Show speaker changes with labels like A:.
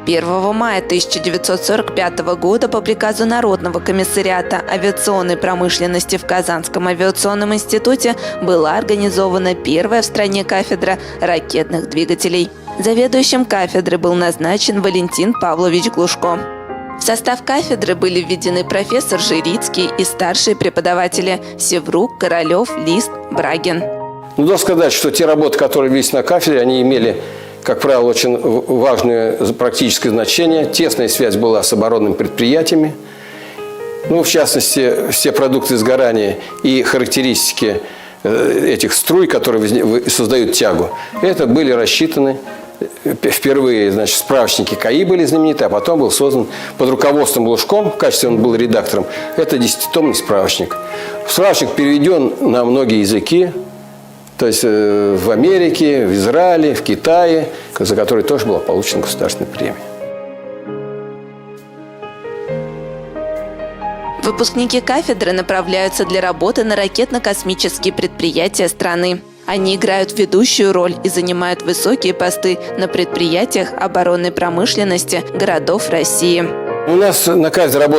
A: 1 мая 1945 года по приказу Народного комиссариата авиационной промышленности в Казанском авиационном институте была организована первая в стране кафедра ракетных двигателей. Заведующим кафедры был назначен Валентин Павлович Глушко. В состав кафедры были введены профессор Жирицкий и старшие преподаватели Севрук, Королев, Лист, Брагин.
B: Нужно сказать, что те работы, которые велись на кафедре, они имели, как правило, очень важное практическое значение. Тесная связь была с оборонными предприятиями. В частности, все продукты сгорания и характеристики этих струй, которые создают тягу, это были рассчитаны. Впервые, справочники КАИ были знамениты, а потом был создан под руководством Глушком, в качестве он был редактором, это 10-томный справочник. Справочник переведен на многие языки, то есть в Америке, в Израиле, в Китае, за который тоже была получена государственная премия.
A: Выпускники кафедры направляются для работы на ракетно-космические предприятия страны. Они играют ведущую роль и занимают высокие посты на предприятиях оборонной промышленности городов России.
B: У нас на кафедре работает